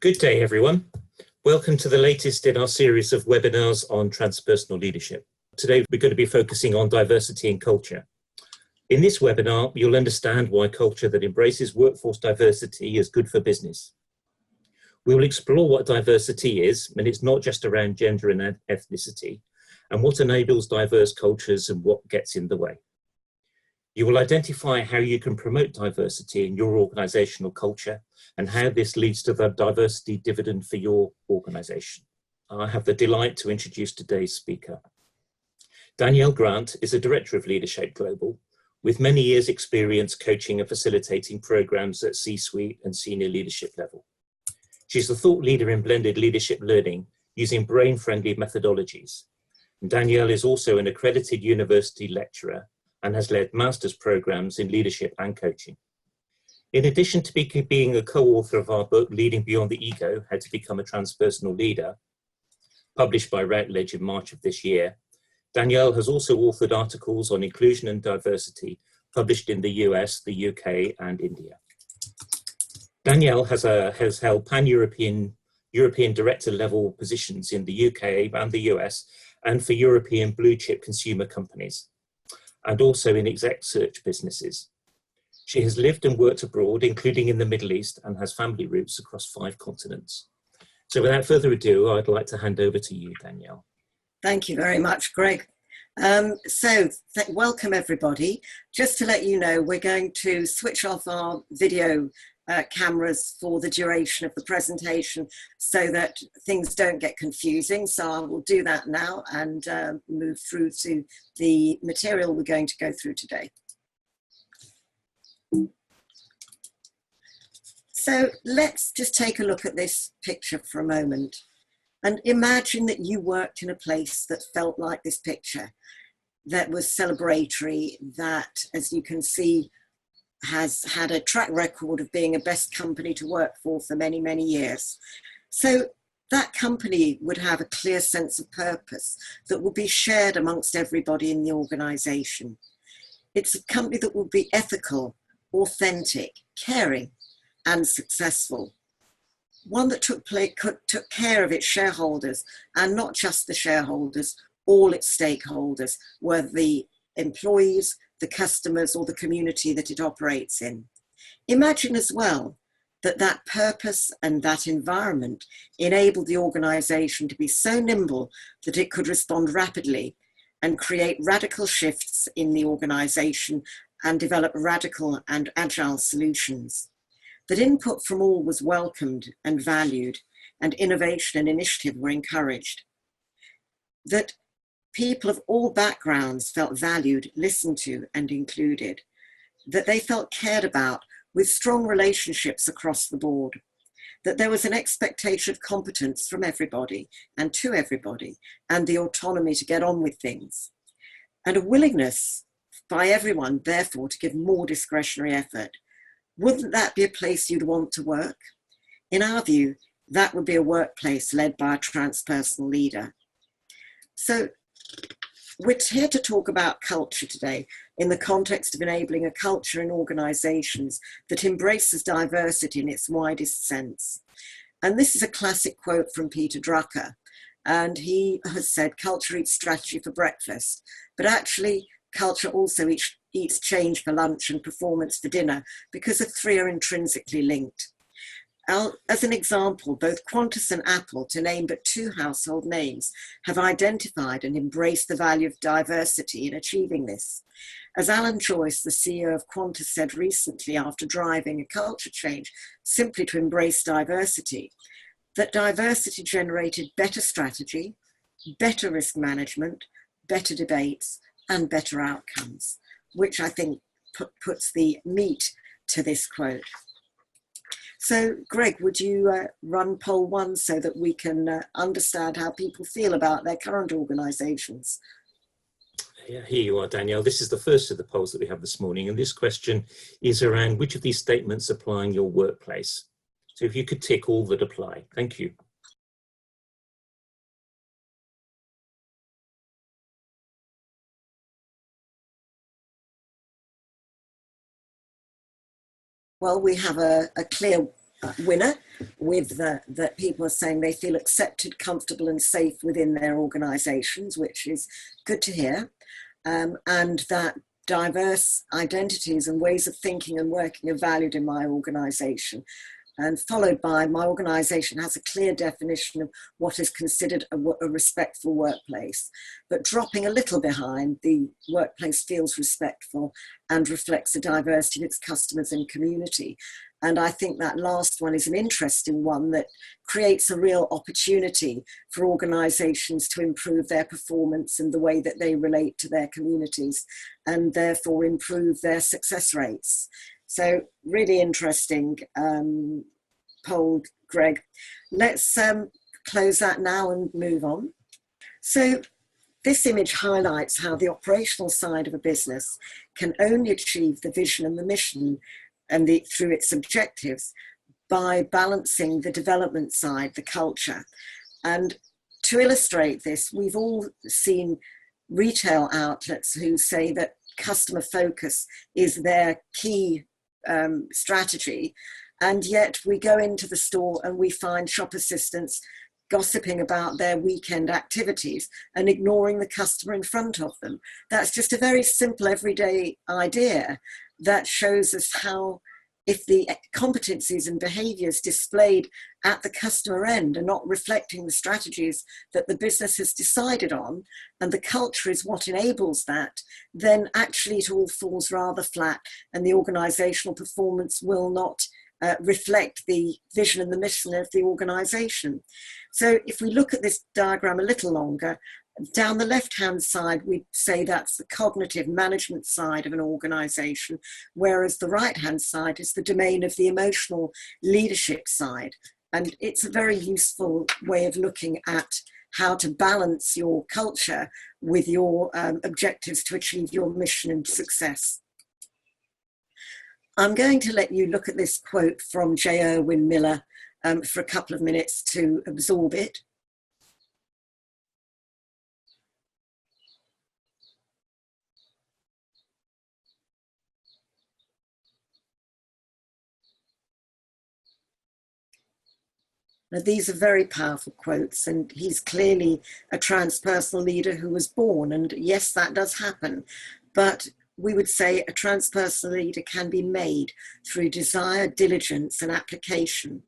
Good day, everyone. Welcome to the latest in our series of webinars on transpersonal leadership. Today, we're going to be focusing on diversity and culture. In this webinar, you'll understand why culture that embraces workforce diversity is good for business. We will explore what diversity is, and it's not just around gender and ethnicity, and what enables diverse cultures and what gets in the way. You will identify how you can promote diversity in your organizational culture and how this leads to the diversity dividend for your organization. I have the delight to introduce today's speaker. Danielle Grant is a director of LeaderShape Global, with many years' experience coaching and facilitating programs at C-suite and senior leadership level. She's the thought leader in blended leadership learning using brain-friendly methodologies. And Danielle is also an accredited university lecturer and has led master's programs in leadership and coaching. In addition to being a co-author of our book, Leading Beyond the Ego, How to Become a Transpersonal Leader, published by Routledge in March of this year, Danielle has also authored articles on inclusion and diversity, published in the US, the UK, and India. Danielle has held pan-European director level positions in the UK and the US, and for European blue chip consumer companies, and also in exec search businesses. She has lived and worked abroad, including in the Middle East, and has family roots across 5 continents. So without further ado, I'd like to hand over to you, Danielle. Thank you very much, Greg. Welcome everybody. Just to let you know, we're going to switch off our video cameras for the duration of the presentation so that things don't get confusing. So I will do that now and move through to the material we're going to go through today. So let's just take a look at this picture for a moment and imagine that you worked in a place that felt like this picture, that was celebratory, that, as you can see, has had a track record of being a best company to work for many, many years. So that company would have a clear sense of purpose that will be shared amongst everybody in the organization. It's a company that will be ethical, authentic, caring, and successful. One that took care of its shareholders, and not just the shareholders, all its stakeholders, whether the employees, the customers, or the community that it operates in. Imagine as well that that purpose and that environment enabled the organization to be so nimble that it could respond rapidly and create radical shifts in the organization and develop radical and agile solutions. That input from all was welcomed and valued, and innovation and initiative were encouraged. That people of all backgrounds felt valued, listened to, and included. That they felt cared about, with strong relationships across the board. That there was an expectation of competence from everybody and to everybody, and the autonomy to get on with things. And a willingness by everyone, therefore, to give more discretionary effort. Wouldn't that be a place you'd want to work? In our view, that would be a workplace led by a transpersonal leader. So we're here to talk about culture today in the context of enabling a culture in organizations that embraces diversity in its widest sense. And this is a classic quote from Peter Drucker. And he has said, culture eats strategy for breakfast, but actually culture also eats change for lunch and performance for dinner, because the 3 are intrinsically linked. As an example, both Qantas and Apple, to name but 2 household names, have identified and embraced the value of diversity in achieving this. As Alan Joyce, the CEO of Qantas, said recently after driving a culture change simply to embrace diversity, that diversity generated better strategy, better risk management, better debates, and better outcomes, which I think puts the meat to this quote. So, Greg, would you run poll 1 so that we can understand how people feel about their current organisations? Yeah, here you are, Danielle. This is the first of the polls that we have this morning, and this question is around which of these statements apply in your workplace. So if you could tick all that apply. Thank you. Well, we have a clear winner with that people are saying they feel accepted, comfortable and safe within their organisations, which is good to hear, and that diverse identities and ways of thinking and working are valued in my organisation. And followed by, my organisation has a clear definition of what is considered a respectful workplace, but dropping a little behind, the workplace feels respectful and reflects the diversity of its customers and community. And I think that last one is an interesting one that creates a real opportunity for organisations to improve their performance and the way that they relate to their communities, and therefore improve their success rates. So really interesting poll, Greg. Let's close that now and move on. So this image highlights how the operational side of a business can only achieve the vision and the mission and through its objectives by balancing the development side, the culture. And to illustrate this, we've all seen retail outlets who say that customer focus is their key strategy, and yet we go into the store and we find shop assistants gossiping about their weekend activities and ignoring the customer in front of them. That's just a very simple everyday idea that shows us how, if the competencies and behaviours displayed at the customer end are not reflecting the strategies that the business has decided on, and the culture is what enables that, then actually it all falls rather flat and the organisational performance will not reflect the vision and the mission of the organisation. So if we look at this diagram a little longer, down the left-hand side, we'd say that's the cognitive management side of an organisation, whereas the right-hand side is the domain of the emotional leadership side. And it's a very useful way of looking at how to balance your culture with your objectives to achieve your mission and success. I'm going to let you look at this quote from J. Irwin Miller for a couple of minutes to absorb it. Now, these are very powerful quotes, and he's clearly a transpersonal leader who was born, and yes, that does happen, but we would say a transpersonal leader can be made through desire, diligence, and application.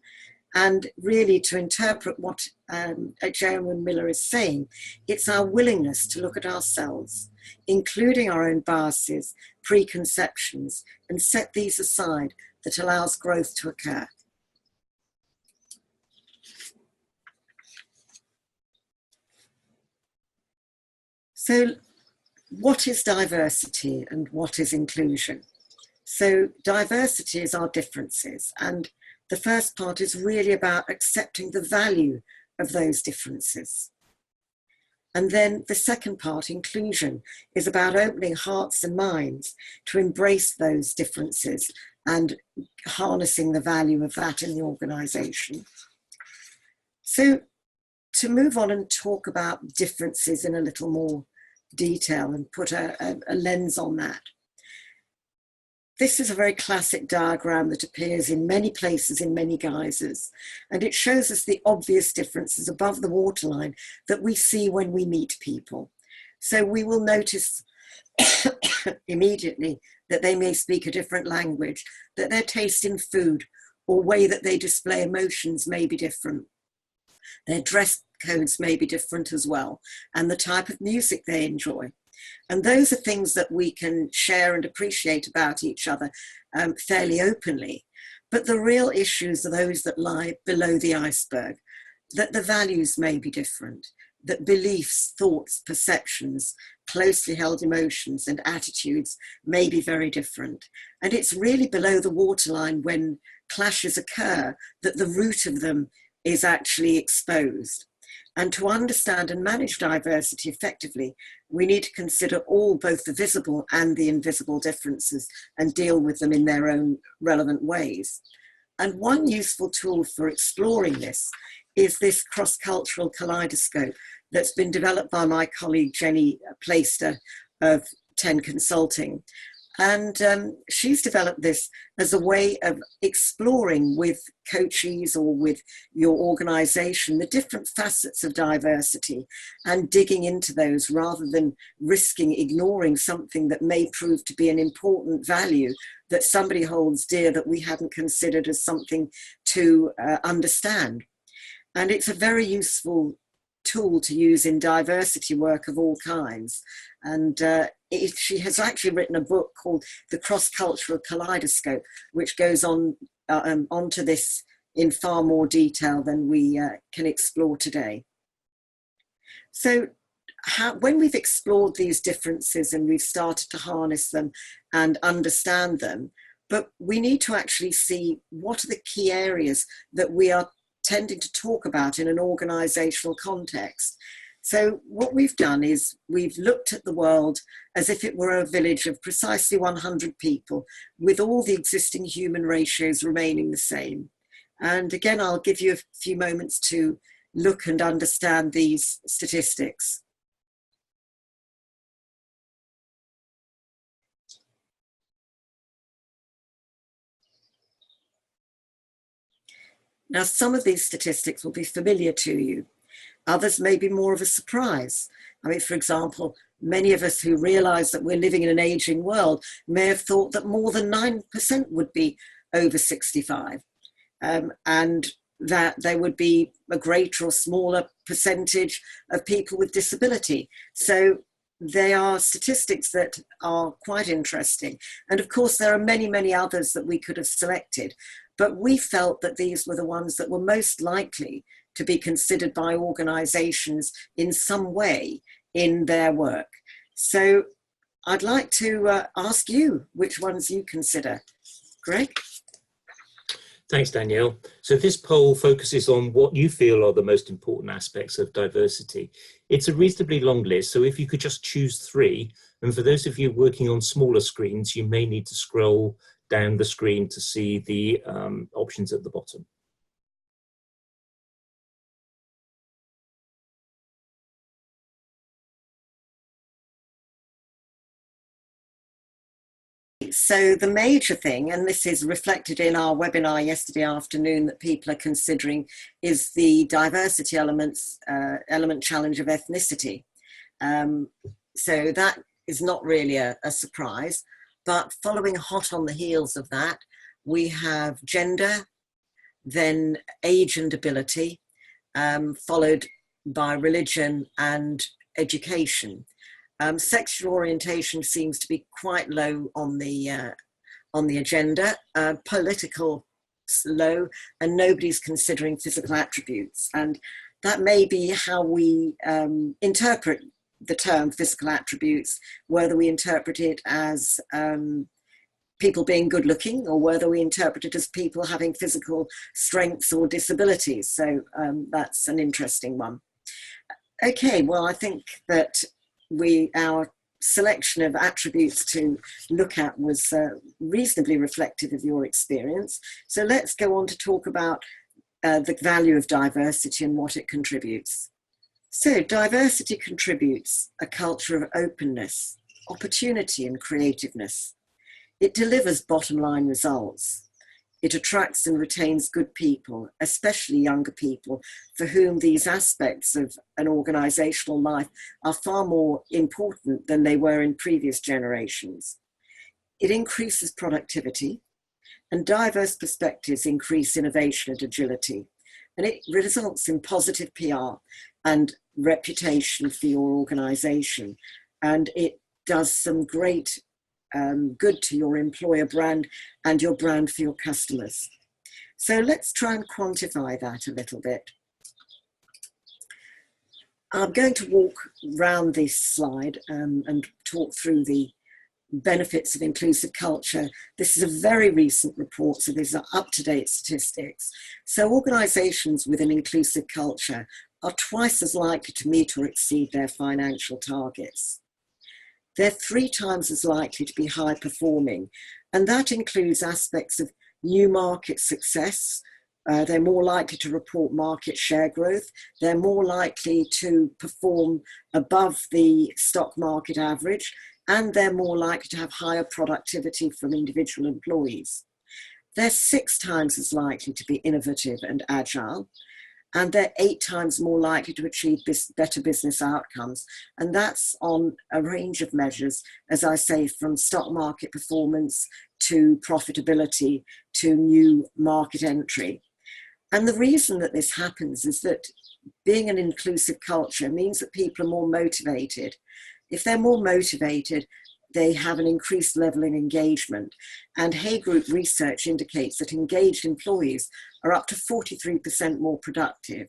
And really, to interpret what J. Irwin Miller is saying, it's our willingness to look at ourselves, including our own biases, preconceptions, and set these aside, that allows growth to occur. So what is diversity and what is inclusion? So diversity is our differences, and the first part is really about accepting the value of those differences. And then the second part, inclusion, is about opening hearts and minds to embrace those differences and harnessing the value of that in the organisation. So to move on and talk about differences in a little more detail and put a lens on that. This is a very classic diagram that appears in many places in many guises, and it shows us the obvious differences above the waterline that we see when we meet people. So we will notice immediately that they may speak a different language, that their taste in food or way that they display emotions may be different. Their dress codes may be different as well, and the type of music they enjoy. And those are things that we can share and appreciate about each other fairly openly. But the real issues are those that lie below the iceberg, that the values may be different, that beliefs, thoughts, perceptions, closely held emotions and attitudes may be very different. And it's really below the waterline when clashes occur that the root of them is actually exposed. And to understand and manage diversity effectively, we need to consider all, both the visible and the invisible differences, and deal with them in their own relevant ways. And one useful tool for exploring this is this Crosscultural Kaleidoscope that's been developed by my colleague Jenny Plaister of 10 Consulting. And she's developed this as a way of exploring with coaches or with your organization the different facets of diversity and digging into those rather than risking ignoring something that may prove to be an important value that somebody holds dear that we hadn't considered as something to understand. And it's a very useful tool to use in diversity work of all kinds. And she has actually written a book called The Crosscultural Kaleidoscope, which goes on onto this in far more detail than we can explore today. So when we've explored these differences and we've started to harness them and understand them, but we need to actually see what are the key areas that we are tending to talk about in an organizational context. So what we've done is we've looked at the world as if it were a village of precisely 100 people with all the existing human ratios remaining the same. And again, I'll give you a few moments to look and understand these statistics. Now, some of these statistics will be familiar to you. Others may be more of a surprise. I mean, for example, many of us who realize that we're living in an aging world may have thought that more than 9% would be over 65, and that there would be a greater or smaller percentage of people with disability. So they are statistics that are quite interesting. And of course, there are many, many others that we could have selected. But we felt that these were the ones that were most likely to be considered by organizations in some way in their work. So I'd like to ask you which ones you consider. Greg? Thanks, Danielle. So this poll focuses on what you feel are the most important aspects of diversity. It's a reasonably long list, so if you could just choose 3, and for those of you working on smaller screens, you may need to scroll down the screen to see the options at the bottom. So the major thing, and this is reflected in our webinar yesterday afternoon that people are considering, is the diversity element challenge of ethnicity. So that is not really a surprise, but following hot on the heels of that, we have gender, then age and ability, followed by religion and education. Sexual orientation seems to be quite low on the agenda, political low, and nobody's considering physical attributes. And that may be how we interpret the term physical attributes, whether we interpret it as people being good looking or whether we interpret it as people having physical strengths or disabilities. So that's an interesting one. Okay, well, I think that our selection of attributes to look at was reasonably reflective of your experience. So let's go on to talk about the value of diversity and what it contributes. So diversity contributes a culture of openness, opportunity and creativeness. It delivers bottom line results. It attracts and retains good people, especially younger people, for whom these aspects of an organizational life are far more important than they were in previous generations. It increases productivity, and diverse perspectives increase innovation and agility. And it results in positive PR and reputation for your organization. And it does some great good to your employer brand and your brand for your customers. So let's try and quantify that a little bit. I'm going to walk around this slide and talk through the benefits of inclusive culture. This is a very recent report, so these are up-to-date statistics. So organizations with an inclusive culture are twice as likely to meet or exceed their financial targets. They're 3 times as likely to be high performing, and that includes aspects of new market success. They're more likely to report market share growth. They're more likely to perform above the stock market average, and they're more likely to have higher productivity from individual employees. They're 6 times as likely to be innovative and agile, and they're 8 times more likely to achieve better business outcomes. And that's on a range of measures, as I say, from stock market performance to profitability to new market entry. And the reason that this happens is that being an inclusive culture means that people are more motivated. If they're more motivated, they have an increased level of engagement. And Hay Group research indicates that engaged employees are up to 43% more productive.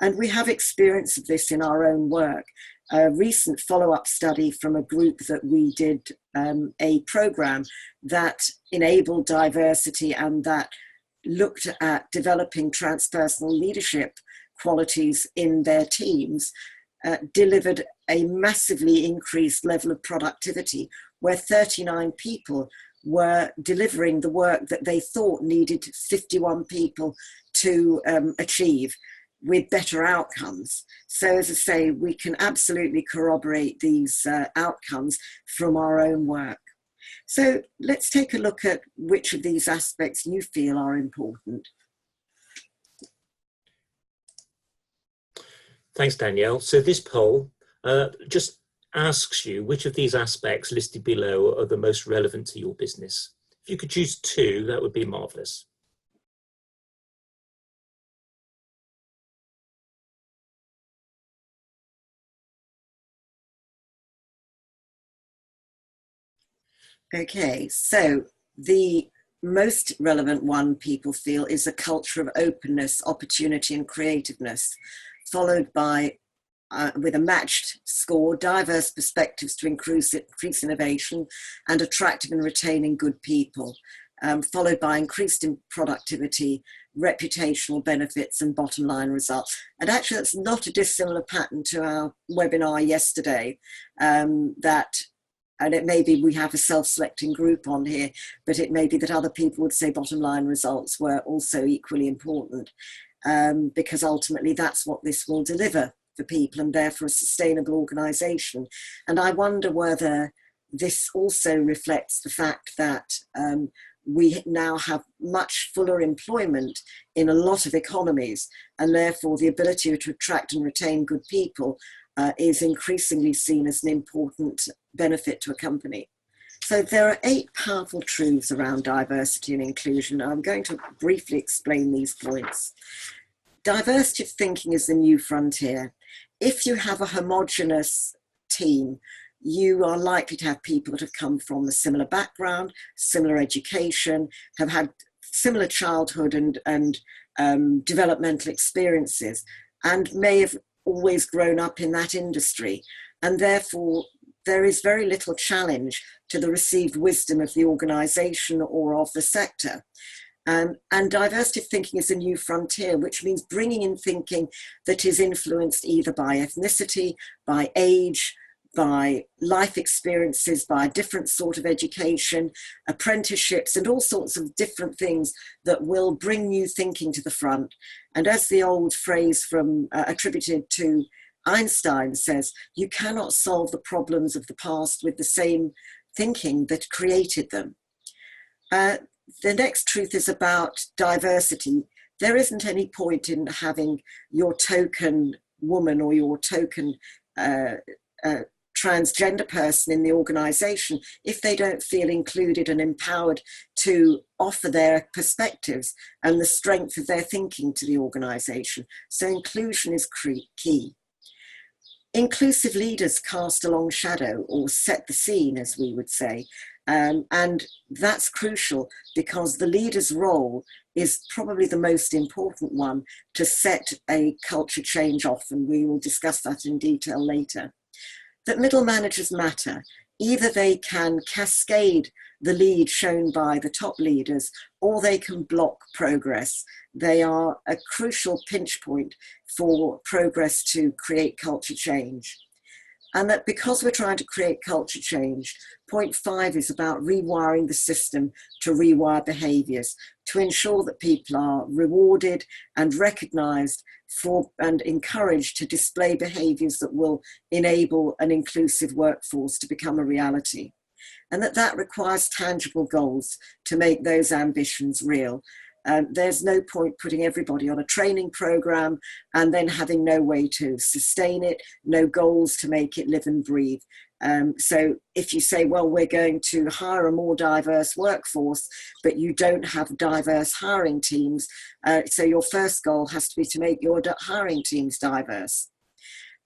And we have experience of this in our own work. A recent follow-up study from a group that we did a program that enabled diversity and that looked at developing transpersonal leadership qualities in their teams, delivered a massively increased level of productivity, where 39 people were delivering the work that they thought needed 51 people to achieve, with better outcomes. So as I say, we can absolutely corroborate these outcomes from our own work. So let's take a look at which of these aspects you feel are important. Thanks, Danielle. So this poll just asks you which of these aspects listed below are the most relevant to your business. If you could choose 2, that would be marvellous. Okay, so the most relevant one people feel is a culture of openness, opportunity and creativeness, followed by, with a matched score, diverse perspectives to increase innovation and attractive and retaining good people, followed by increased productivity, reputational benefits and bottom line results. And actually that's not a dissimilar pattern to our webinar yesterday, and it may be we have a self-selecting group on here, but it may be that other people would say bottom line results were also equally important, because ultimately that's what this will deliver for people and therefore a sustainable organisation. And I wonder whether this also reflects the fact that we now have much fuller employment in a lot of economies, and therefore the ability to attract and retain good people is increasingly seen as an important benefit to a company. So there are 8 powerful truths around diversity and inclusion. I'm going to briefly explain these points. Diversity of thinking is the new frontier. If you have a homogeneous team, you are likely to have people that have come from a similar background, similar education, have had similar childhood and developmental experiences, and may have always grown up in that industry. And therefore, there is very little challenge to the received wisdom of the organisation or of the sector. And diversity of thinking is a new frontier, which means bringing in thinking that is influenced either by ethnicity, by age, by life experiences, by a different sort of education, apprenticeships, and all sorts of different things that will bring new thinking to the front. And as the old phrase from attributed to Einstein says, you cannot solve the problems of the past with the same thinking that created them. The next truth is about diversity. There isn't any point in having your token woman or your token transgender person in the organisation if they don't feel included and empowered to offer their perspectives and the strength of their thinking to the organisation. So inclusion is key. Inclusive leaders cast a long shadow or set the scene, as we would say. And that's crucial because the leader's role is probably the most important one to set a culture change off, and we will discuss that in detail later. That middle managers matter. Either they can cascade the lead shown by the top leaders, or they can block progress. They are a crucial pinch point for progress to create culture change. And that because we're trying to create culture change, point 5 is about rewiring the system to rewire behaviours. to ensure that people are rewarded and recognised for and encouraged to display behaviours that will enable an inclusive workforce to become a reality. And that requires tangible goals to make those ambitions real. There's no point putting everybody on a training program and then having no way to sustain it, no goals to make it live and breathe. So if you say, well, we're going to hire a more diverse workforce, but you don't have diverse hiring teams, so your first goal has to be to make your hiring teams diverse.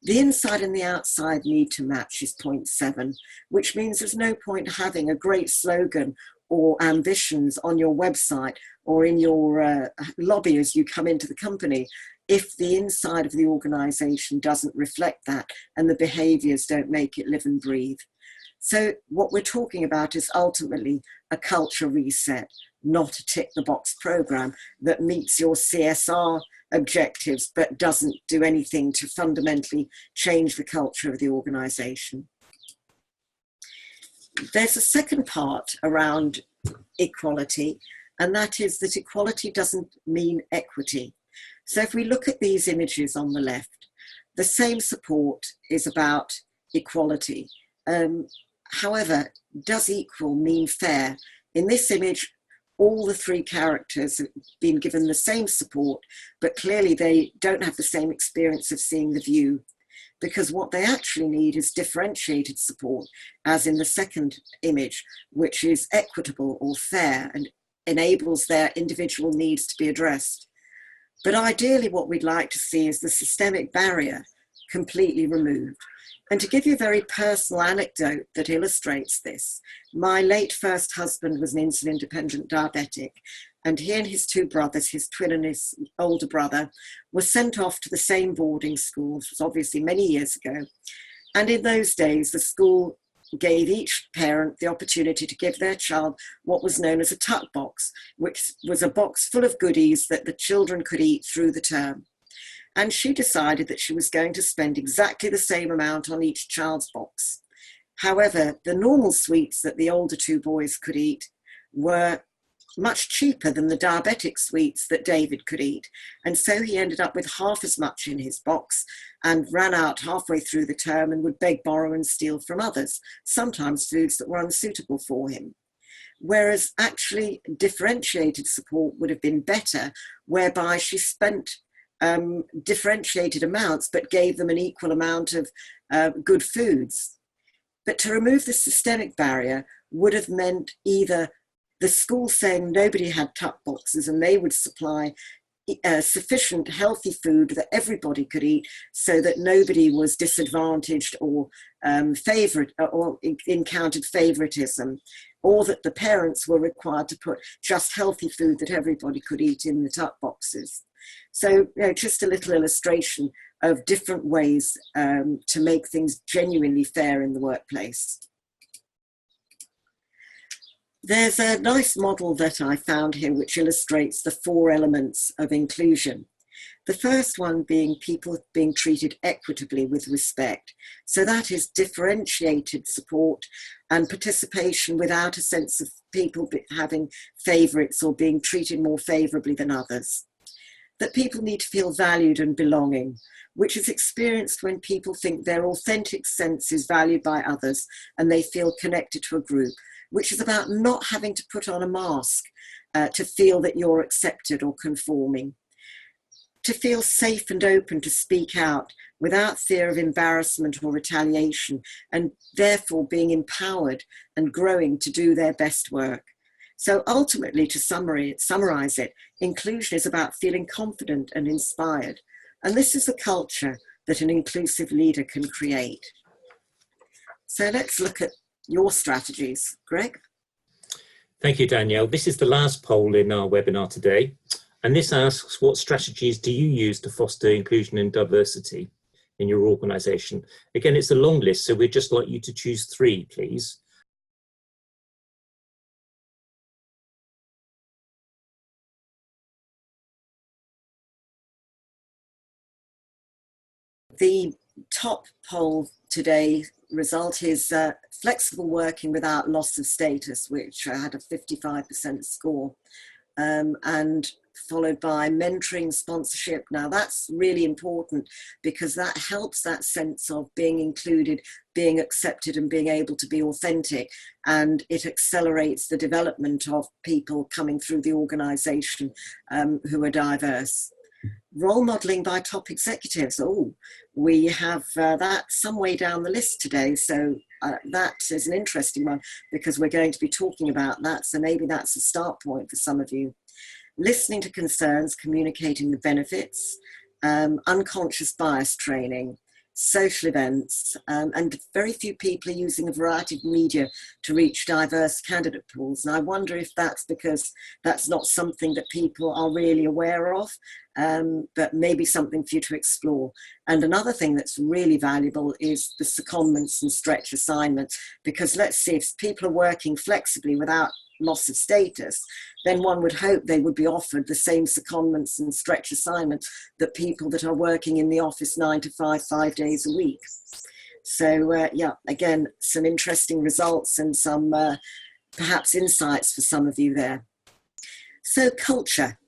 The inside and the outside need to match is point 7, which means there's no point having a great slogan or ambitions on your website or in your lobby as you come into the company if the inside of the organisation doesn't reflect that and the behaviours don't make it live and breathe. So what we're talking about is ultimately a culture reset, not a tick-the-box programme that meets your CSR objectives but doesn't do anything to fundamentally change the culture of the organisation. There's a second part around equality, and that is that equality doesn't mean equity. So if we look at these images on the left, the same support is about equality. However, does equal mean fair? In this image, all the 3 characters have been given the same support, but clearly they don't have the same experience of seeing the view, because what they actually need is differentiated support, as in the second image, which is equitable or fair and enables their individual needs to be addressed. But ideally what we'd like to see is the systemic barrier completely removed. And to give you a very personal anecdote that illustrates this, my late first husband was an insulin-dependent diabetic, and he and his 2 brothers, his twin and his older brother, were sent off to the same boarding school, which was obviously many years ago. And in those days, the school gave each parent the opportunity to give their child what was known as a tuck box, which was a box full of goodies that the children could eat through the term. And she decided that she was going to spend exactly the same amount on each child's box. However, the normal sweets that the older 2 boys could eat were much cheaper than the diabetic sweets that David could eat. And so he ended up with half as much in his box and ran out halfway through the term and would beg, borrow and steal from others, sometimes foods that were unsuitable for him. Whereas actually differentiated support would have been better, whereby she spent differentiated amounts but gave them an equal amount of good foods. But to remove the systemic barrier would have meant either the school saying nobody had tuck boxes and they would supply sufficient healthy food that everybody could eat so that nobody was disadvantaged or encountered favoritism, or that the parents were required to put just healthy food that everybody could eat in the tuck boxes. So, just a little illustration of different ways to make things genuinely fair in the workplace. There's a nice model that I found here which illustrates the 4 elements of inclusion. The first one being people being treated equitably with respect. So that is differentiated support and participation without a sense of people having favourites or being treated more favourably than others. That people need to feel valued and belonging, which is experienced when people think their authentic sense is valued by others and they feel connected to a group, which is about not having to put on a mask to feel that you're accepted or conforming. To feel safe and open to speak out without fear of embarrassment or retaliation, and therefore being empowered and growing to do their best work. So ultimately, to summarize it, inclusion is about feeling confident and inspired. And this is the culture that an inclusive leader can create. So let's look at your strategies. Greg? Thank you, Danielle. This is the last poll in our webinar today. And this asks, what strategies do you use to foster inclusion and diversity in your organisation? Again, it's a long list, so we'd just like you to choose 3, please. The top poll today result is flexible working without loss of status, which had a 55% score. and followed by mentoring, sponsorship. Now that's really important because that helps that sense of being included, being accepted and being able to be authentic, and it accelerates the development of people coming through the organisation who are diverse. Role modelling by top executives. Oh, we have that some way down the list today. So that is an interesting one because we're going to be talking about that. So maybe that's a start point for some of you. Listening to concerns, communicating the benefits, unconscious bias training, social events, and very few people are using a variety of media to reach diverse candidate pools. And I wonder if that's because that's not something that people are really aware of, but maybe something for you to explore. And another thing that's really valuable is the secondments and stretch assignments, because let's see, if people are working flexibly without loss of status, then one would hope they would be offered the same secondments and stretch assignments that people that are working in the office 9 to 5, 5 days a week. So yeah, again, some interesting results and some perhaps insights for some of you there. So culture.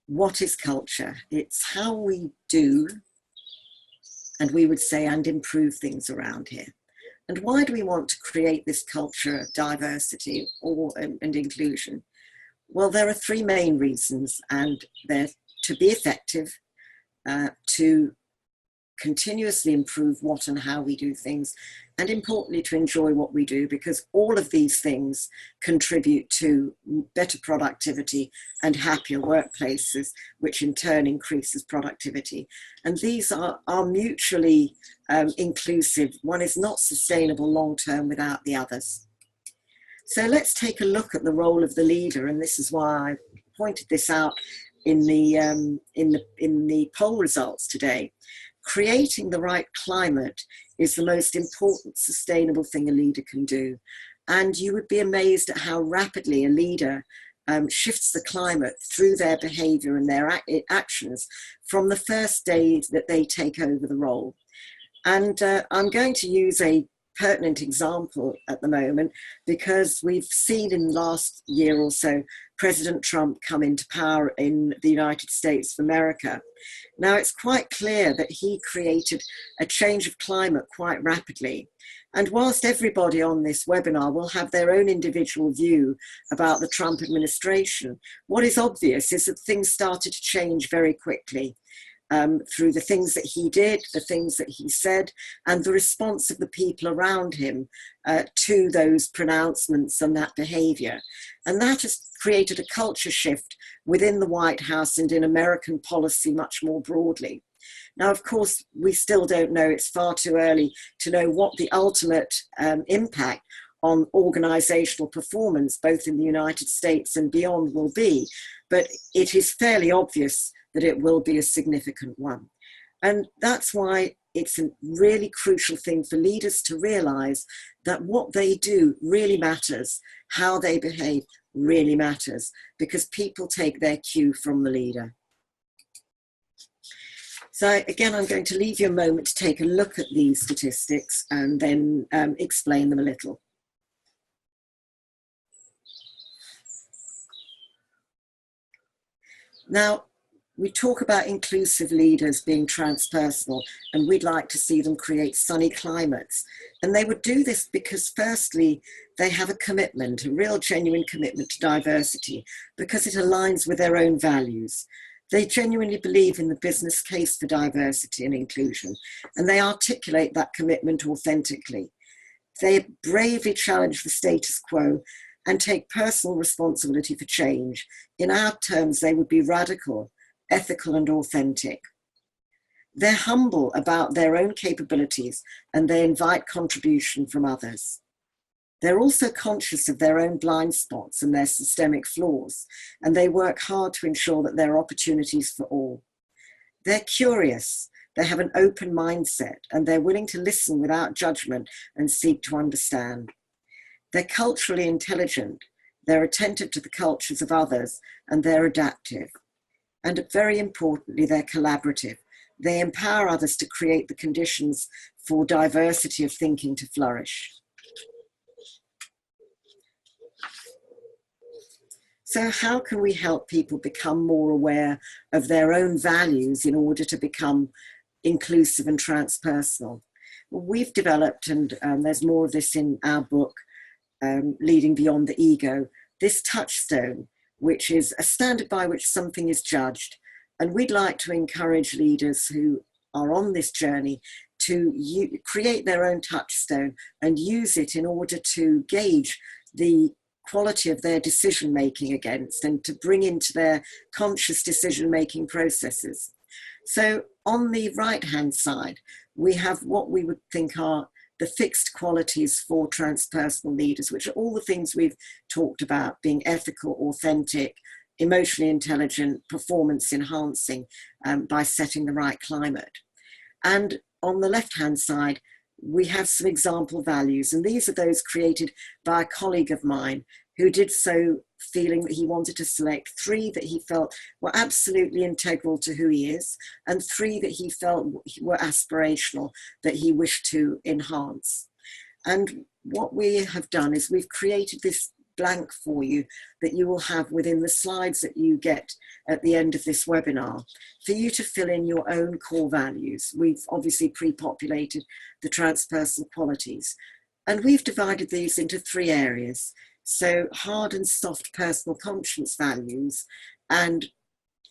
What is culture? It's how we do, and we would say, and improve things around here. And why do we want to create this culture of diversity and inclusion? Well, there are three main reasons, and they're to be effective, to continuously improve what and how we do things, and importantly, to enjoy what we do, because all of these things contribute to better productivity and happier workplaces, which in turn increases productivity. And these are mutually inclusive. One is not sustainable long-term without the others. So let's take a look at the role of the leader, and this is why I pointed this out in the poll results today. Creating the right climate is the most important sustainable thing a leader can do. And you would be amazed at how rapidly a leader shifts the climate through their behavior and their actions from the first day that they take over the role. And I'm going to use a pertinent example at the moment because we've seen in the last year or so President Trump come into power in the United States of America. Now it's quite clear that he created a change of climate quite rapidly. And whilst everybody on this webinar will have their own individual view about the Trump administration, what is obvious is that things started to change very quickly. Through the things that he did, the things that he said, and the response of the people around him to those pronouncements and that behavior. And that has created a culture shift within the White House and in American policy much more broadly. Now, of course, we still don't know, it's far too early to know what the ultimate impact on organizational performance, both in the United States and beyond, will be, but it is fairly obvious that it will be a significant one. And that's why it's a really crucial thing for leaders to realize that what they do really matters, how they behave really matters, because people take their cue from the leader. So again, I'm going to leave you a moment to take a look at these statistics and then explain them a little. Now, we talk about inclusive leaders being transpersonal, and we'd like to see them create sunny climates. And they would do this because, firstly, they have a commitment, a real genuine commitment to diversity, because it aligns with their own values. They genuinely believe in the business case for diversity and inclusion, and they articulate that commitment authentically. They bravely challenge the status quo and take personal responsibility for change. In our terms, they would be radical, ethical and authentic. They're humble about their own capabilities and they invite contribution from others. They're also conscious of their own blind spots and their systemic flaws, and they work hard to ensure that there are opportunities for all. They're curious, they have an open mindset, and they're willing to listen without judgment and seek to understand. They're culturally intelligent, they're attentive to the cultures of others, and they're adaptive. And very importantly, they're collaborative. They empower others to create the conditions for diversity of thinking to flourish. So how can we help people become more aware of their own values in order to become inclusive and transpersonal? Well, we've developed, and there's more of this in our book, Leading Beyond the Ego, this touchstone, which is a standard by which something is judged. And we'd like to encourage leaders who are on this journey to create their own touchstone and use it in order to gauge the quality of their decision making against, and to bring into their conscious decision making processes. So on the right hand side, we have what we would think are the fixed qualities for transpersonal leaders, which are all the things we've talked about: being ethical, authentic, emotionally intelligent, performance enhancing, by setting the right climate. And on the left hand side, we have some example values, and these are those created by a colleague of mine who did so feeling that he wanted to select 3 that he felt were absolutely integral to who he is, and 3 that he felt were aspirational, that he wished to enhance. And what we have done is we've created this blank for you that you will have within the slides that you get at the end of this webinar, for you to fill in your own core values. We've obviously pre-populated the transpersonal qualities, and we've divided these into 3 areas. So hard and soft personal conscience values and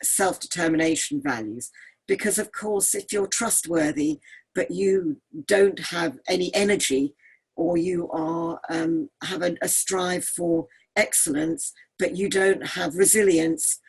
self-determination values. Because of course, if you're trustworthy, but you don't have any energy, or you are have a strive for excellence, but you don't have resilience,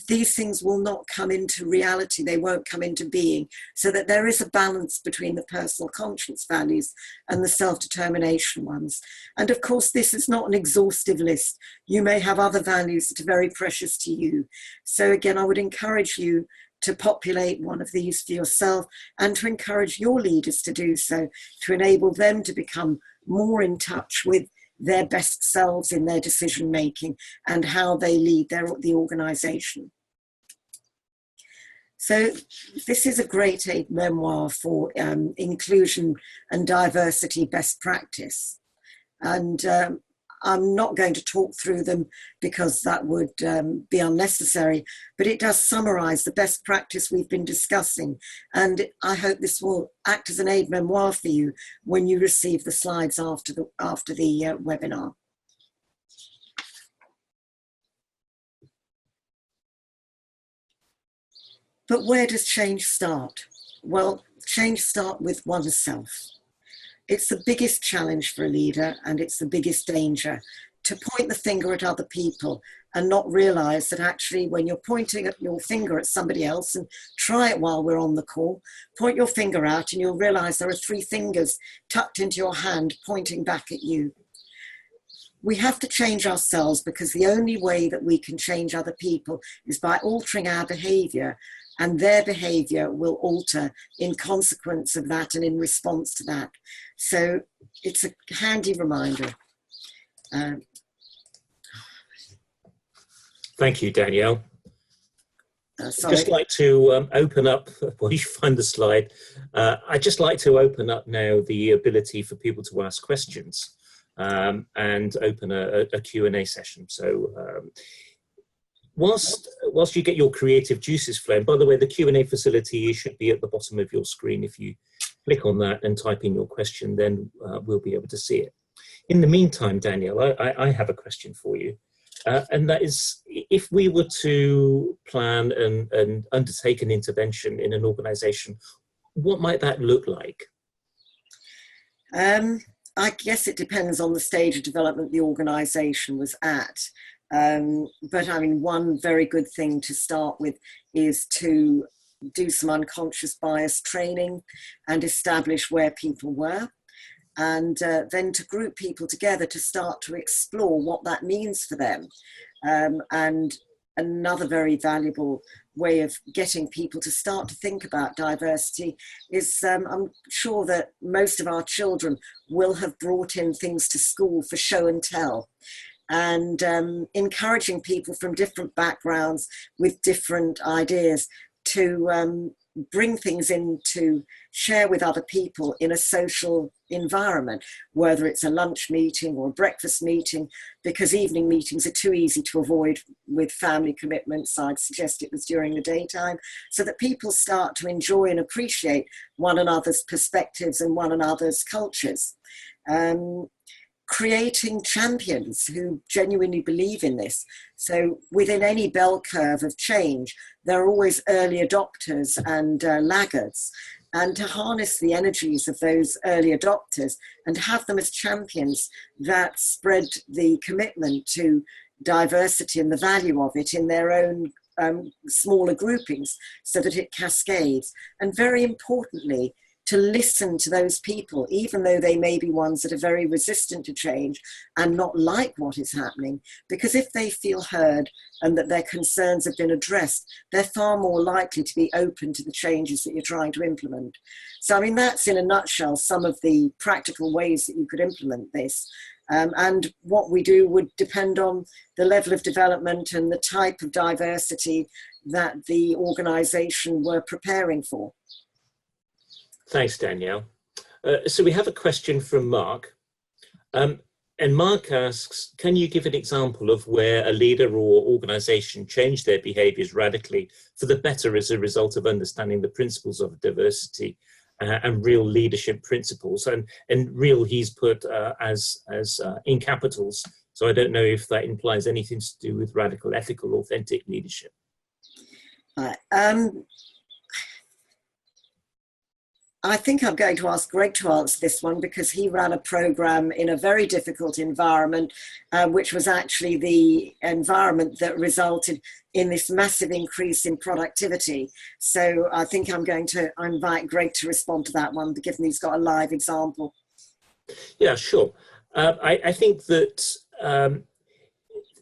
these things will not come into reality. They won't come into being. So that there is a balance between the personal conscience values and the self-determination ones. And of course, this is not an exhaustive list. You may have other values that are very precious to you. So again, I would encourage you to populate one of these for yourself, and to encourage your leaders to do so, to enable them to become more in touch with their best selves in their decision making and how they lead the organization. So this is a great memoir for inclusion and diversity best practice. And I'm not going to talk through them because that would be unnecessary, but it does summarize the best practice we've been discussing. And I hope this will act as an aid memoir for you when you receive the slides after the webinar. But where does change start? Well, change starts with oneself. It's the biggest challenge for a leader, and it's the biggest danger, to point the finger at other people and not realize that actually when you're pointing at your finger at somebody else, and try it while we're on the call, point your finger out and you'll realize there are 3 fingers tucked into your hand pointing back at you. We have to change ourselves, because the only way that we can change other people is by altering our behavior, and their behavior will alter in consequence of that and in response to that. So it's a handy reminder. Thank you, Danielle. Sorry. Just like to open up, while you find the slide, I'd just like to open up now the ability for people to ask questions and open a Q&A session. So whilst you get your creative juices flowing, by the way, the Q&A facility should be at the bottom of your screen. If you click on that and type in your question, then we'll be able to see it. In the meantime, Danielle, I have a question for you. And that is, if we were to plan and undertake an intervention in an organization, what might that look like? I guess it depends on the stage of development the organization was at. But I mean, one very good thing to start with is to do some unconscious bias training and establish where people were. And then to group people together to start to explore what that means for them. And another very valuable way of getting people to start to think about diversity is, I'm sure that most of our children will have brought in things to school for show and tell. And encouraging people from different backgrounds with different ideas to bring things in to share with other people in a social environment, whether it's a lunch meeting or a breakfast meeting, because evening meetings are too easy to avoid with family commitments. I'd suggest it was during the daytime, so that people start to enjoy and appreciate one another's perspectives and one another's cultures. Creating champions who genuinely believe in this. So within any bell curve of change, there are always early adopters and laggards. And to harness the energies of those early adopters and have them as champions that spread the commitment to diversity and the value of it in their own smaller groupings, so that it cascades. And very importantly, to listen to those people, even though they may be ones that are very resistant to change and not like what is happening, because if they feel heard and that their concerns have been addressed, they're far more likely to be open to the changes that you're trying to implement. So, I mean, that's in a nutshell some of the practical ways that you could implement this. And what we do would depend on the level of development and the type of diversity that the organisation were preparing for. Thanks, Danielle. So we have a question from Mark. And Mark asks, can you give an example of where a leader or organisation changed their behaviours radically for the better as a result of understanding the principles of diversity and real leadership principles? And real he's put as in capitals. So I don't know if that implies anything to do with radical, ethical, authentic leadership. I think I'm going to ask Greg to answer this one, because he ran a program in a very difficult environment, which was actually the environment that resulted in this massive increase in productivity. So I think I'm going to invite Greg to respond to that one, given he's got a live example. Yeah, sure. I think that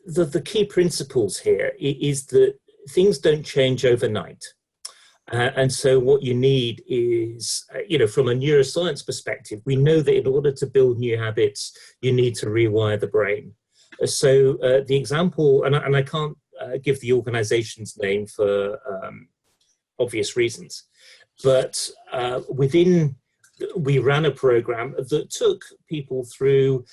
the key principles here is that things don't change overnight. And so what you need is, from a neuroscience perspective, we know that in order to build new habits, you need to rewire the brain. So the example, and I can't give the organization's name for obvious reasons, but we ran a program that took people through,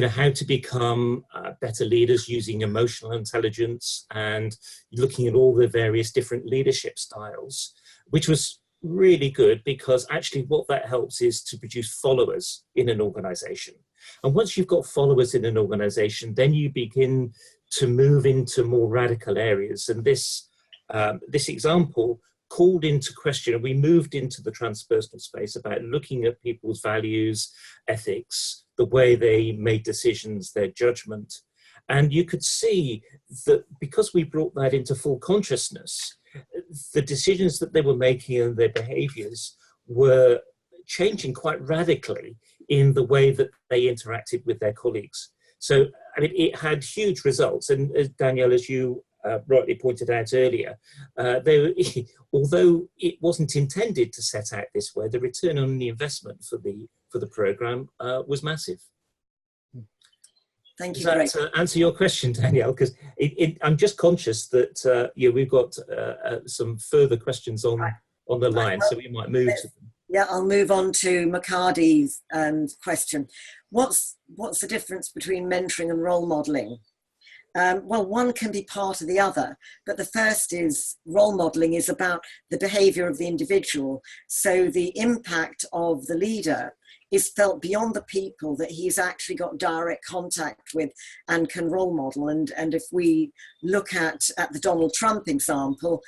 how to become better leaders using emotional intelligence and looking at all the various different leadership styles, which was really good, because actually what that helps is to produce followers in an organization. And once you've got followers in an organization, then you begin to move into more radical areas. And this example called into question, and we moved into the transpersonal space about looking at people's values, ethics, the way they made decisions, their judgment. And you could see that because we brought that into full consciousness, the decisions that they were making and their behaviors were changing quite radically in the way that they interacted with their colleagues. So, I mean, it had huge results. And as Danielle, as you rightly pointed out earlier, although it wasn't intended to set out this way, the return on the investment for the program was massive. Thank you. Does that answer your question, Danielle? Because I'm just conscious that we've got some further questions on the line, so we might move to them. Yeah, I'll move on to McCarty's question. What's the difference between mentoring and role modelling? Well, one can be part of the other, but the first is role modelling is about the behaviour of the individual. So the impact of the leader is felt beyond the people that he's actually got direct contact with and can role model. And if we look at the Donald Trump example,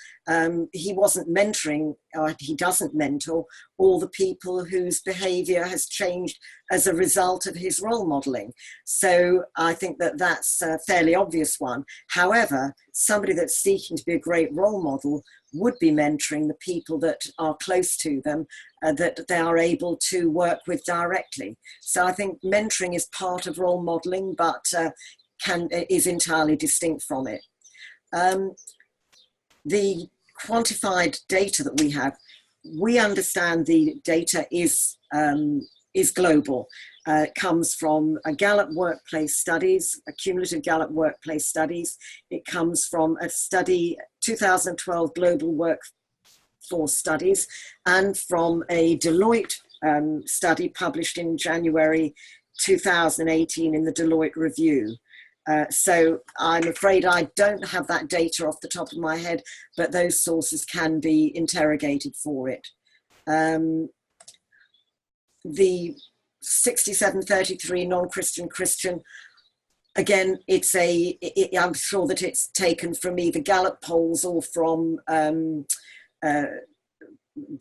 he wasn't mentoring, or he doesn't mentor all the people whose behavior has changed as a result of his role modeling. So I think that that's a fairly obvious one. However, somebody that's seeking to be a great role model would be mentoring the people that are close to them, that they are able to work with directly. So I think mentoring is part of role modeling, but is entirely distinct from it. The quantified data that we have, we understand the data is global. It comes from a Gallup workplace studies, a cumulative Gallup workplace studies. It comes from a study, 2012 global workforce studies, and from a Deloitte study published in January 2018 in the Deloitte Review. So I'm afraid I don't have that data off the top of my head, but those sources can be interrogated for it. The 67-33 non-Christian Christian, again, I'm sure that it's taken from either Gallup polls or from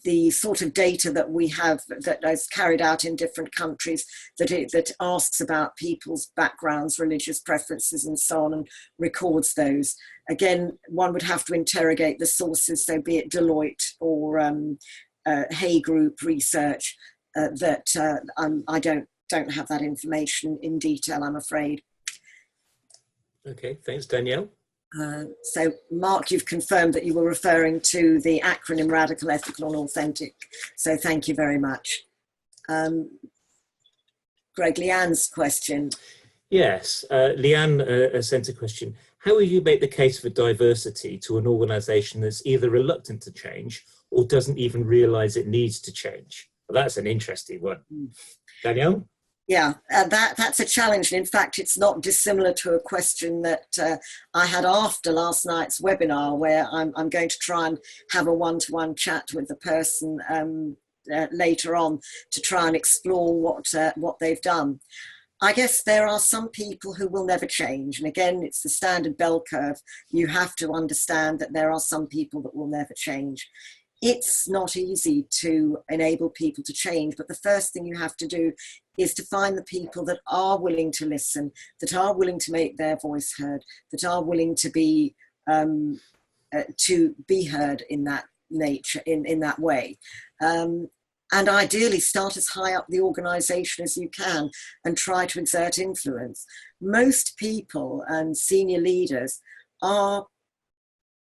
the sort of data that we have that is carried out in different countries that asks about people's backgrounds, religious preferences and so on, and records those. Again, one would have to interrogate the sources, so be it Deloitte or Hay Group research, I don't have that information in detail, I'm afraid. Okay, thanks, Danielle. So, Mark, you've confirmed that you were referring to the acronym Radical, Ethical and Authentic. So thank you very much. Greg, Leanne's question. Yes, Leanne sent a question. How will you make the case for diversity to an organisation that's either reluctant to change or doesn't even realise it needs to change? Well, that's an interesting one. Danielle? Yeah, that's a challenge. And in fact, it's not dissimilar to a question that I had after last night's webinar, where I'm going to try and have a one-to-one chat with the person later on to try and explore what they've done. I guess there are some people who will never change. And again, it's the standard bell curve. You have to understand that there are some people that will never change. It's not easy to enable people to change, but the first thing you have to do is to find the people that are willing to listen, that are willing to make their voice heard, that are willing to be heard in that nature, in that way. And ideally start as high up the organisation as you can and try to exert influence. Most people and senior leaders are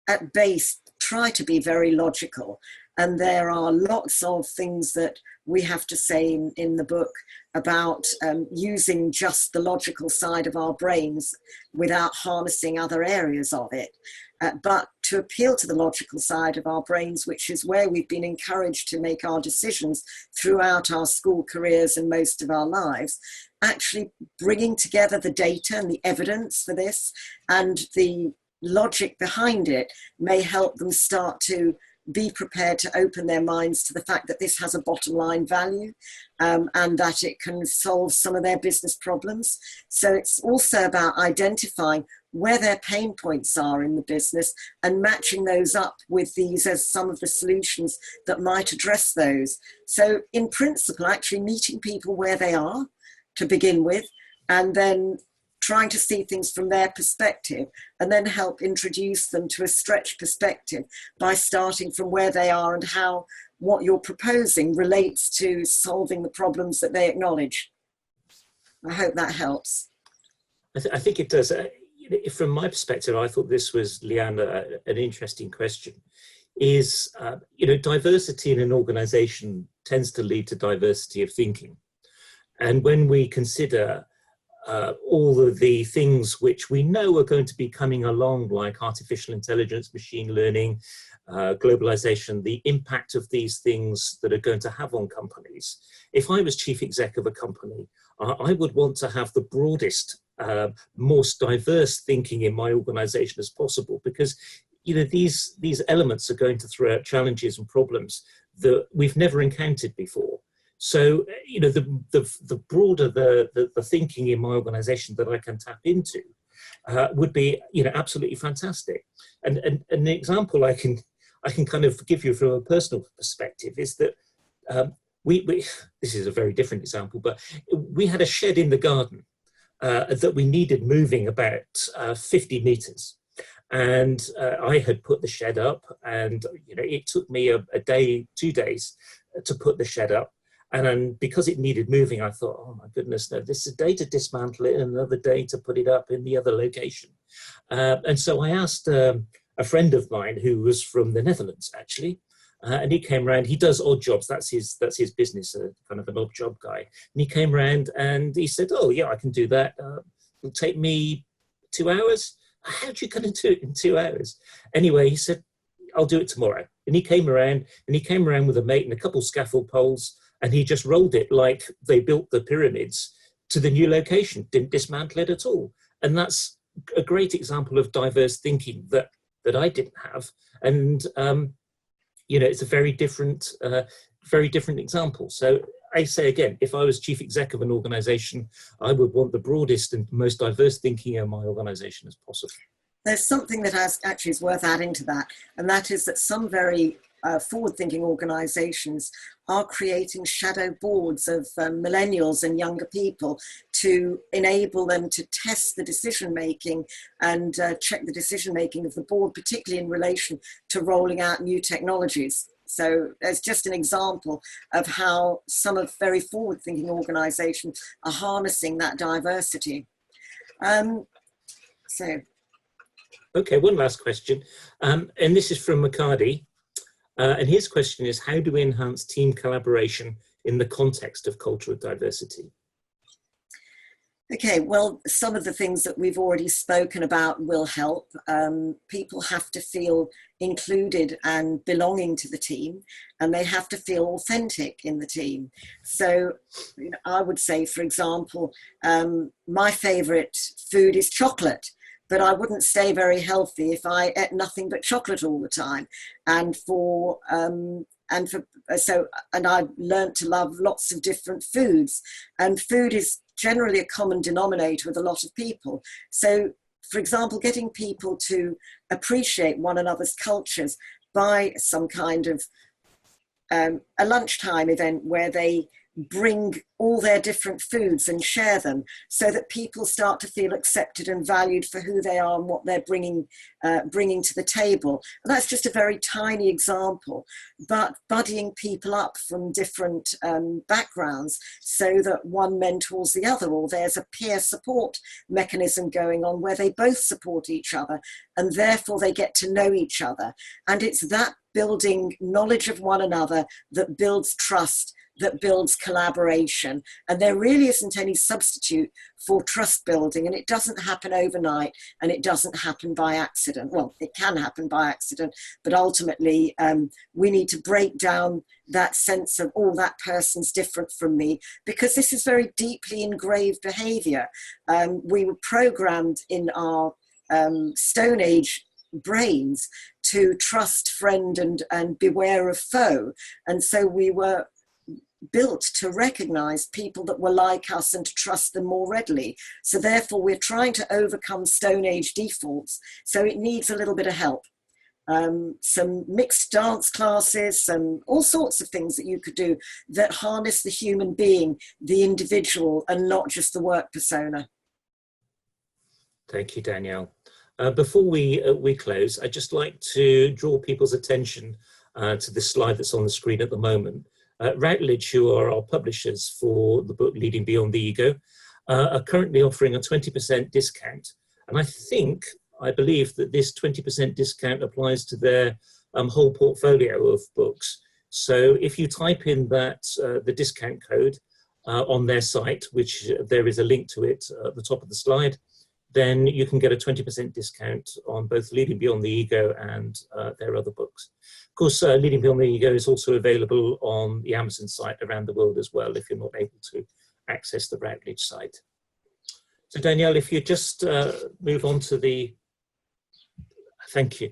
at base try to be very logical, and there are lots of things that we have to say in the book about using just the logical side of our brains without harnessing other areas of it. But to appeal to the logical side of our brains, which is where we've been encouraged to make our decisions throughout our school careers and most of our lives, actually bringing together the data and the evidence for this and the logic behind it may help them start to be prepared to open their minds to the fact that this has a bottom line value and that it can solve some of their business problems. So it's also about identifying where their pain points are in the business and matching those up with these as some of the solutions that might address those. So in principle, actually meeting people where they are to begin with, and then trying to see things from their perspective, and then help introduce them to a stretch perspective by starting from where they are and how what you're proposing relates to solving the problems that they acknowledge. I hope that helps. I think it does. From my perspective, I thought this was, Leanne, an interesting question. Is, diversity in an organisation tends to lead to diversity of thinking. And when we consider all of the things which we know are going to be coming along, like artificial intelligence, machine learning, globalization, the impact of these things that are going to have on companies. If I was chief exec of a company, I would want to have the broadest, most diverse thinking in my organization as possible, because these elements are going to throw out challenges and problems that we've never encountered before. So, the broader the thinking in my organization that I can tap into would be, absolutely fantastic. And an example I can kind of give you from a personal perspective is that we this is a very different example, but we had a shed in the garden that we needed moving about 50 meters. And I had put the shed up, and it took me a day, 2 days to put the shed up. And then because it needed moving, I thought, oh my goodness, no, this is a day to dismantle it and another day to put it up in the other location. And so I asked a friend of mine who was from the Netherlands, actually, and he came around. He does odd jobs. That's his business, kind of an odd job guy. And he came around and he said, oh yeah, I can do that. It'll take me 2 hours. How are you going to do it in 2 hours? Anyway, he said, I'll do it tomorrow. And he came around with a mate and a couple of scaffold poles. and he just rolled it like they built the pyramids to the new location, didn't dismantle it at all. And that's a great example of diverse thinking that I didn't have. And, you know, it's a very different example. So I say again, if I was chief exec of an organization, I would want the broadest and most diverse thinking in my organization as possible. There's something that actually is worth adding to that, and that is that some very forward-thinking organizations are creating shadow boards of millennials and younger people to enable them to test the decision-making and check the decision-making of the board, particularly in relation to rolling out new technologies. So there's just an example of how some of very forward-thinking organizations are harnessing that diversity. Okay, one last question, and this is from Makadi. And his question is, how do we enhance team collaboration in the context of cultural diversity? Okay, well, some of the things that we've already spoken about will help. People have to feel included and belonging to the team, and they have to feel authentic in the team. So you know, I would say, for example, my favorite food is chocolate. But I wouldn't stay very healthy if I ate nothing but chocolate all the time. And I learned to love lots of different foods. And food is generally a common denominator with a lot of people. So, for example, getting people to appreciate one another's cultures by some kind of a lunchtime event where they bring all their different foods and share them, so that people start to feel accepted and valued for who they are and what they're bringing to the table. And that's just a very tiny example, but buddying people up from different backgrounds so that one mentors the other, or there's a peer support mechanism going on where they both support each other and therefore they get to know each other. And it's that building knowledge of one another that builds trust, that builds collaboration. And there really isn't any substitute for trust building, and it doesn't happen overnight, and it doesn't happen by accident. Well, it can happen by accident, but ultimately we need to break down that sense of, oh, that person's different from me, because this is very deeply engraved behavior. We were programmed in our Stone Age brains to trust friend and beware of foe. And so we were built to recognize people that were like us and to trust them more readily. So therefore we're trying to overcome Stone Age defaults. So it needs a little bit of help. Some mixed dance classes, some all sorts of things that you could do that harness the human being, the individual, and not just the work persona. Thank you, Danielle. Before we close, I'd just like to draw people's attention to this slide that's on the screen at the moment. Routledge, who are our publishers for the book Leading Beyond the Ego, are currently offering a 20% discount. And I believe that this 20% discount applies to their whole portfolio of books. So if you type in that the discount code on their site, which there is a link to it at the top of the slide, then you can get a 20% discount on both Leading Beyond the Ego and their other books. Of course, Leading Beyond the Ego is also available on the Amazon site around the world as well, if you're not able to access the Routledge site. So Danielle, if you just move on to the, thank you.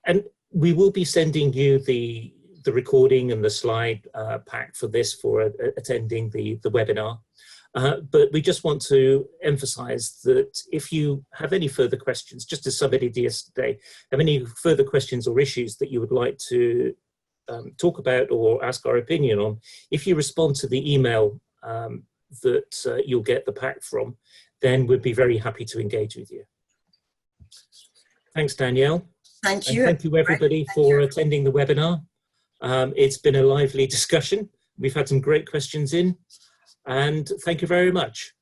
And we will be sending you the recording and the slide pack for this for attending the webinar. But we just want to emphasize that if you have any further questions, just as somebody did yesterday, have any further questions or issues that you would like to talk about or ask our opinion on, if you respond to the email that you'll get the pack from, then we'd be very happy to engage with you. Thanks, Danielle. Thank you. And thank you, everybody, for attending the webinar. It's been a lively discussion. We've had some great questions in. And thank you very much.